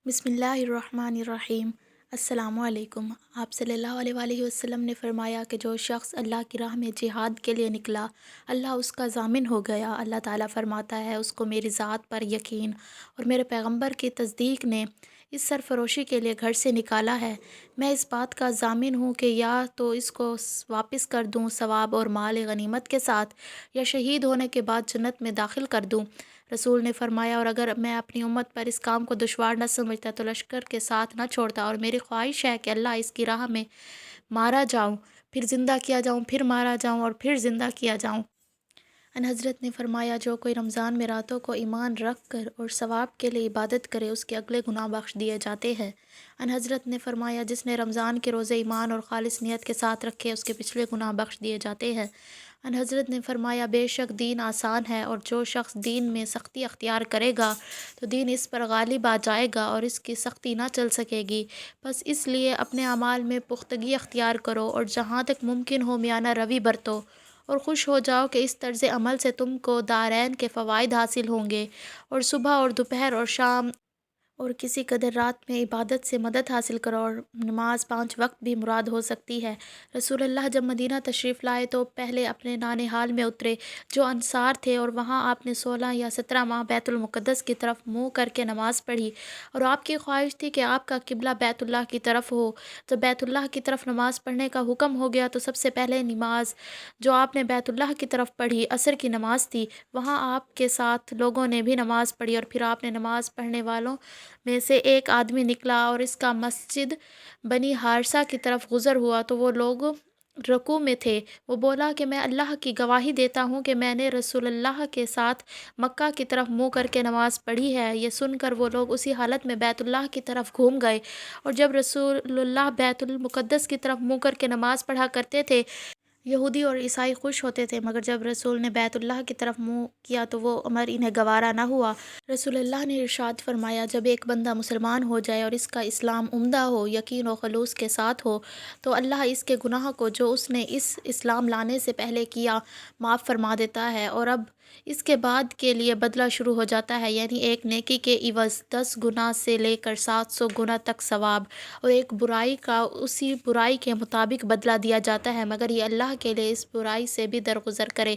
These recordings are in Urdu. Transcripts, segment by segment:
بسم اللہ الرحمن الرحیم۔ السلام علیکم۔ آپ صلی اللہ علیہ وآلہ وسلم نے فرمایا کہ جو شخص اللہ کی راہ میں جہاد کے لیے نکلا، اللہ اس کا ضامن ہو گیا۔ اللہ تعالیٰ فرماتا ہے اس کو میری ذات پر یقین اور میرے پیغمبر کی تصدیق نے اس سرفروشی کے لیے گھر سے نکالا ہے۔ میں اس بات کا ضامن ہوں کہ یا تو اس کو واپس کر دوں ثواب اور مال غنیمت کے ساتھ، یا شہید ہونے کے بعد جنت میں داخل کر دوں۔ رسول نے فرمایا، اور اگر میں اپنی امت پر اس کام کو دشوار نہ سمجھتا تو لشکر کے ساتھ نہ چھوڑتا، اور میری خواہش ہے کہ اللہ اس کی راہ میں مارا جاؤں، پھر زندہ کیا جاؤں، پھر مارا جاؤں اور پھر زندہ کیا جاؤں۔ ان حضرت نے فرمایا، جو کوئی رمضان میں راتوں کو ایمان رکھ کر اور ثواب کے لیے عبادت کرے، اس کے اگلے گناہ بخش دیے جاتے ہیں۔ ان حضرت نے فرمایا، جس نے رمضان کے روزے ایمان اور خالص نیت کے ساتھ رکھے، اس کے پچھلے گناہ بخش دیے جاتے ہیں۔ ان حضرت نے فرمایا، بے شک دین آسان ہے، اور جو شخص دین میں سختی اختیار کرے گا تو دین اس پر غالب آ جائے گا اور اس کی سختی نہ چل سکے گی۔ بس اس لیے اپنے اعمال میں پختگی اختیار کرو اور جہاں تک ممکن ہو میانہ روی برتو، اور خوش ہو جاؤ کہ اس طرز عمل سے تم کو دارین کے فوائد حاصل ہوں گے، اور صبح اور دوپہر اور شام اور کسی قدر رات میں عبادت سے مدد حاصل کرو، اور نماز 5 وقت بھی مراد ہو سکتی ہے۔ رسول اللہ جب مدینہ تشریف لائے تو پہلے اپنے نانہال میں اترے جو انصار تھے، اور وہاں آپ نے 16 یا 17 ماہ بیت المقدس کی طرف منہ کر کے نماز پڑھی، اور آپ کی خواہش تھی کہ آپ کا قبلہ بیت اللہ کی طرف ہو۔ جب بیت اللہ کی طرف نماز پڑھنے کا حکم ہو گیا تو سب سے پہلے نماز جو آپ نے بیت اللہ کی طرف پڑھی عصر کی نماز تھی۔ وہاں آپ کے ساتھ لوگوں نے بھی نماز پڑھی، اور پھر آپ نے نماز پڑھنے والوں میں سے ایک آدمی نکلا اور اس کا مسجد بنی حارثہ کی طرف گزر ہوا تو وہ لوگ رکوع میں تھے۔ وہ بولا کہ میں اللہ کی گواہی دیتا ہوں کہ میں نے رسول اللہ کے ساتھ مکہ کی طرف منہ کر کے نماز پڑھی ہے۔ یہ سن کر وہ لوگ اسی حالت میں بیت اللہ کی طرف گھوم گئے، اور جب رسول اللہ بیت المقدس کی طرف منہ کر کے نماز پڑھا کرتے تھے، یہودی اور عیسائی خوش ہوتے تھے، مگر جب رسول نے بیت اللہ کی طرف منہ کیا تو وہ امر انہیں گوارا نہ ہوا۔ رسول اللہ نے ارشاد فرمایا، جب ایک بندہ مسلمان ہو جائے اور اس کا اسلام عمدہ ہو، یقین و خلوص کے ساتھ ہو، تو اللہ اس کے گناہ کو جو اس نے اس اسلام لانے سے پہلے کیا معاف فرما دیتا ہے، اور اب اس کے بعد کے لیے بدلہ شروع ہو جاتا ہے، یعنی ایک نیکی کے عوض 10 گنا سے لے کر 700 گنا تک ثواب، اور ایک برائی کا اسی برائی کے مطابق بدلہ دیا جاتا ہے، مگر یہ اللہ کے لیے اس برائی سے بھی درگزر کرے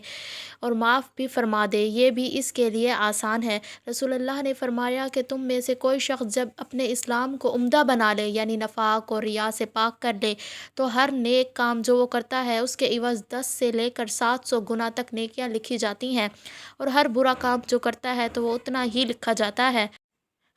اور معاف بھی فرما دے، یہ بھی اس کے لیے آسان ہے۔ رسول اللہ نے فرمایا کہ تم میں سے کوئی شخص جب اپنے اسلام کو عمدہ بنا لے، یعنی نفاق اور ریا سے پاک کر لے، تو ہر نیک کام جو وہ کرتا ہے اس کے عوض 10 سے لے کر 700 گنا تک نیکیاں لکھی جاتی ہیں، اور ہر برا کام جو کرتا ہے تو وہ اتنا ہی لکھا جاتا ہے۔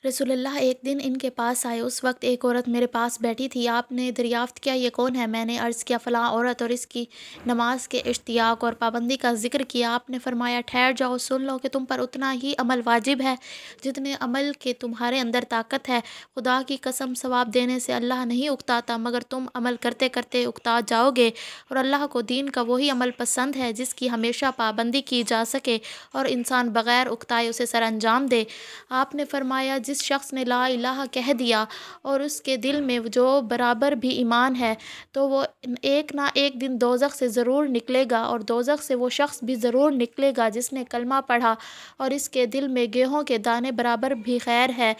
رسول اللہ ایک دن ان کے پاس آئے، اس وقت ایک عورت میرے پاس بیٹھی تھی۔ آپ نے دریافت کیا، یہ کون ہے؟ میں نے عرض کیا، فلاں عورت، اور اس کی نماز کے اشتیاق اور پابندی کا ذکر کیا۔ آپ نے فرمایا، ٹھہر جاؤ، سن لو کہ تم پر اتنا ہی عمل واجب ہے جتنے عمل کے تمہارے اندر طاقت ہے۔ خدا کی قسم، ثواب دینے سے اللہ نہیں اکتاتا، مگر تم عمل کرتے کرتے اکتا جاؤ گے، اور اللہ کو دین کا وہی عمل پسند ہے جس کی ہمیشہ پابندی کی جا سکے اور انسان بغیر اکتائے اسے سر انجام دے۔ آپ نے فرمایا، جس شخص نے لا الہ کہہ دیا اور اس کے دل میں جو برابر بھی ایمان ہے، تو وہ ایک نہ ایک دن دوزخ سے ضرور نکلے گا، اور دوزخ سے وہ شخص بھی ضرور نکلے گا جس نے کلمہ پڑھا اور اس کے دل میں گیہوں کے دانے برابر بھی خیر ہے،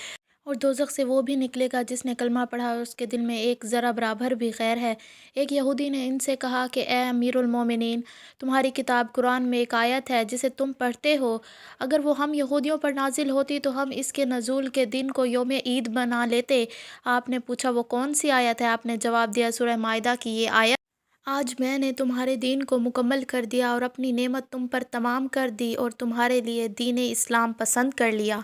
اور دوزخ سے وہ بھی نکلے گا جس نے کلمہ پڑھا اور اس کے دل میں ایک ذرہ برابر بھی خیر ہے۔ ایک یہودی نے ان سے کہا کہ اے امیر المومنین، تمہاری کتاب قرآن میں ایک آیت ہے جسے تم پڑھتے ہو، اگر وہ ہم یہودیوں پر نازل ہوتی تو ہم اس کے نزول کے دن کو یوم عید بنا لیتے۔ آپ نے پوچھا، وہ کون سی آیت ہے؟ آپ نے جواب دیا، سورہ مائدہ کی یہ آیت، آج میں نے تمہارے دین کو مکمل کر دیا اور اپنی نعمت تم پر تمام کر دی اور تمہارے لیے دین اسلام پسند کر لیا۔